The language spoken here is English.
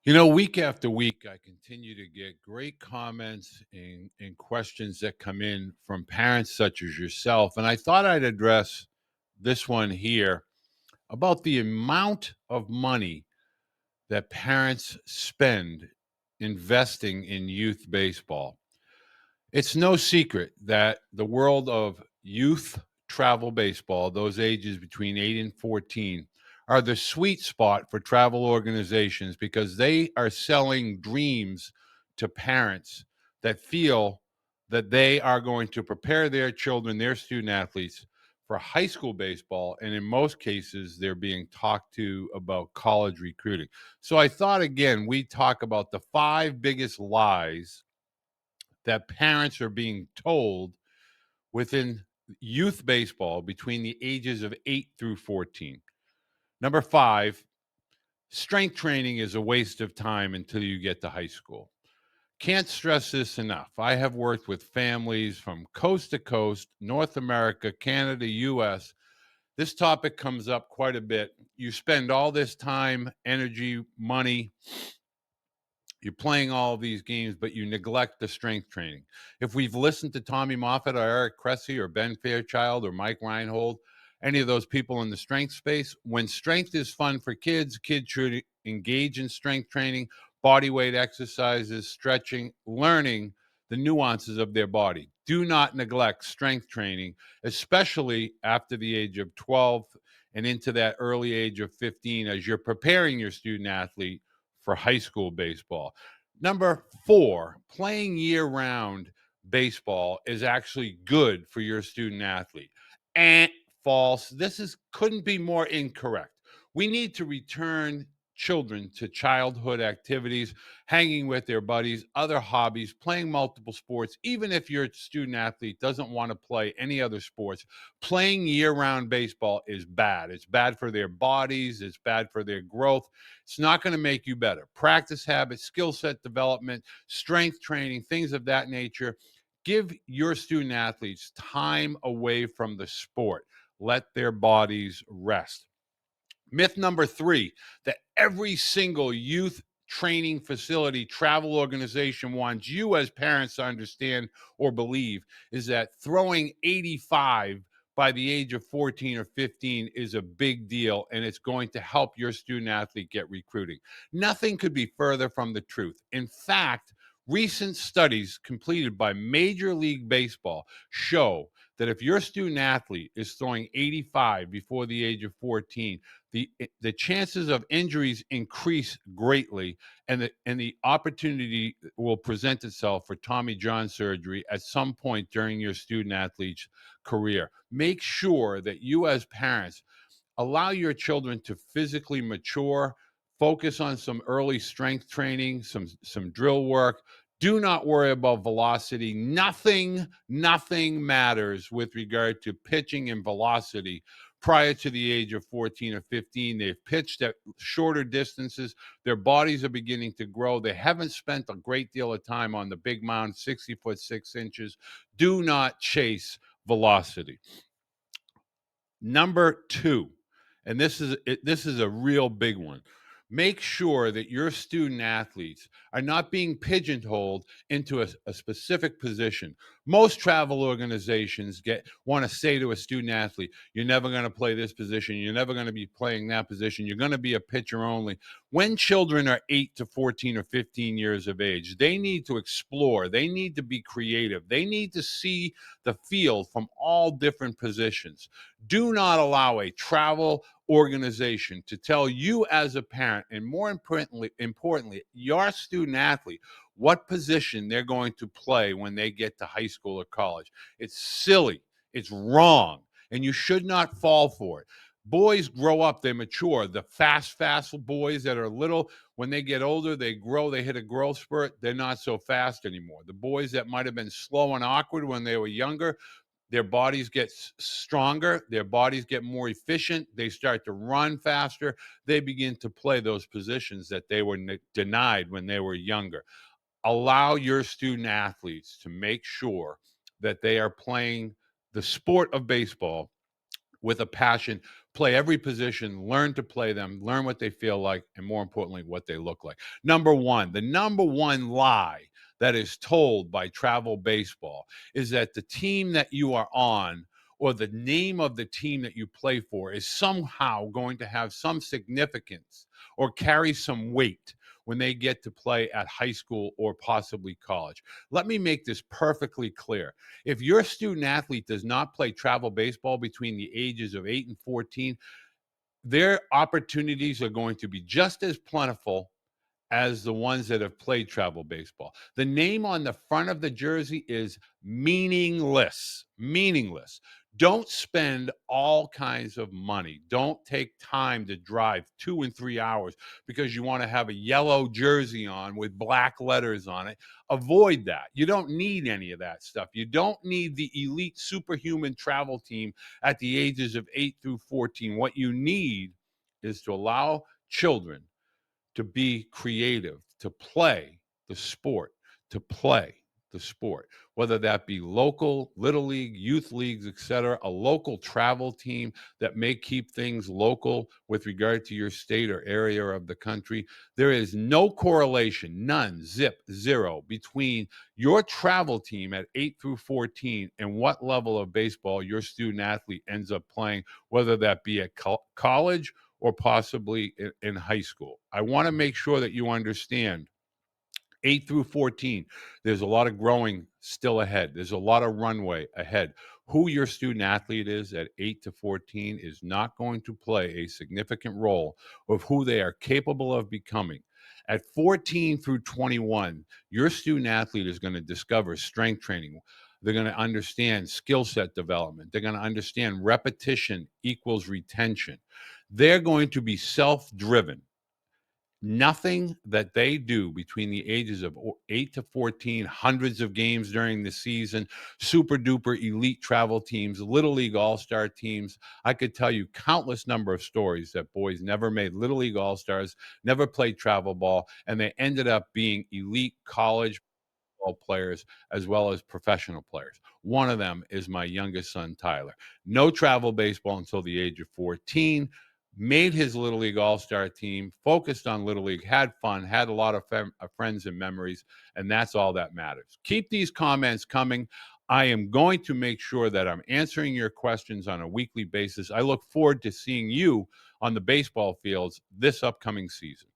Week after week, I continue to get great comments and questions that come in from parents such as yourself. And I thought I'd address this one here about the amount of money that parents spend investing in youth baseball. It's no secret that the world of youth travel baseball, those ages between 8 and 14, are the sweet spot for travel organizations because they are selling dreams to parents that feel that they are going to prepare their children, their student athletes, for high school baseball. And in most cases, they're being talked to about college recruiting. So I thought, again, we'd talk about the five biggest lies that parents are being told within youth baseball between the ages of 8 through 14. Number 5, strength training is a waste of time until you get to high school. Can't stress this enough. I have worked with families from coast to coast, North America, Canada, US. This topic comes up quite a bit. You spend all this time, energy, money, you're playing all of these games, but you neglect the strength training. If we've listened to Tommy Moffat or Eric Cressy or Ben Fairchild or Mike Reinhold, any of those people in the strength space, when strength is fun for kids should engage in strength training, body weight exercises, stretching, learning the nuances of their body. Do not neglect strength training, especially after the age of 12 and into that early age of 15 as you're preparing your student athlete for high school baseball. Number 4, playing year round baseball is actually good for your student athlete. And false. This is couldn't be more incorrect. We need to return children to childhood activities, hanging with their buddies, other hobbies, playing multiple sports. Even if your student athlete doesn't want to play any other sports, playing year round baseball is bad. It's bad for their bodies, it's bad for their growth. It's not going to make you better. Practice habits, skill set development, strength training, things of that nature. Give your student athletes time away from the sport. Let their bodies rest. Myth number 3, that every single youth training facility, travel organization wants you as parents to understand or believe is that throwing 85 by the age of 14 or 15 is a big deal and it's going to help your student athlete get recruiting. Nothing could be further from the truth. In fact, recent studies completed by Major League Baseball show that if your student athlete is throwing 85 before the age of 14, the chances of injuries increase greatly, and the opportunity will present itself for Tommy John surgery at some point during your student athlete's career. Make sure that you as parents allow your children to physically mature, focus on some early strength training, some drill work. Do not worry about velocity. Nothing matters with regard to pitching and velocity prior to the age of 14 or 15. They've pitched at shorter distances. Their bodies are beginning to grow. They haven't spent a great deal of time on the big mound, 60 foot 6 inches. Do not chase velocity. Number 2, and this is a real big one. Make sure that your student athletes are not being pigeonholed into a specific position. Most travel organizations want to say to a student athlete, "You're never going to play this position. You're never going to be playing that position. You're going to be a pitcher only." When children are 8 to 14 or 15 years of age, they need to explore. They need to be creative. They need to see the field from all different positions. Do not allow a travel organization to tell you as a parent, and more importantly, your student athlete, what position they're going to play when they get to high school or college. It's silly. It's wrong. And you should not fall for it. Boys grow up, they mature. The fast boys that are little, when they get older, they grow, they hit a growth spurt. They're not so fast anymore. The boys that might have been slow and awkward when they were younger, their bodies get stronger, their bodies get more efficient, they start to run faster, they begin to play those positions that they were denied when they were younger. Allow your student athletes to make sure that they are playing the sport of baseball with a passion, play every position, learn to play them, learn what they feel like, and more importantly, what they look like. Number one, the number one lie that is told by travel baseball is that the team that you are on or the name of the team that you play for is somehow going to have some significance or carry some weight when they get to play at high school or possibly college. Let me make this perfectly clear. If your student athlete does not play travel baseball between the ages of 8 and 14, their opportunities are going to be just as plentiful as the ones that have played travel baseball. The name on the front of the jersey is meaningless. Meaningless. Don't spend all kinds of money. Don't take time to drive 2 and 3 hours because you want to have a yellow jersey on with black letters on it. Avoid that. You don't need any of that stuff. You don't need the elite superhuman travel team at the ages of 8 through 14. What you need is to allow children to be creative, to play the sport, to play the sport, whether that be local, little league, youth leagues, etc., a local travel team that may keep things local with regard to your state or area of the country. There is no correlation, none, zip, zero, between your travel team at 8 through 14 and what level of baseball your student athlete ends up playing, whether that be at college or possibly in high school. I want to make sure that you understand 8 through 14, there's a lot of growing still ahead. There's a lot of runway ahead. Who your student athlete is at 8 to 14 is not going to play a significant role of who they are capable of becoming. At 14 through 21, your student athlete is going to discover strength training. They're going to understand skill set development. They're going to understand repetition equals retention. They're going to be self driven. Nothing that they do between the ages of 8 to 14, hundreds of games during the season, super duper elite travel teams, little league all-star teams. I could tell you countless number of stories that boys never made little league all-stars, never played travel ball, and they ended up being elite college players as well as professional players. One of them is my youngest son, Tyler. No travel baseball until the age of 14, made his Little League All-Star team, focused on Little League, had fun, had a lot of friends and memories, and that's all that matters. Keep these comments coming. I am going to make sure that I'm answering your questions on a weekly basis. I look forward to seeing you on the baseball fields this upcoming season.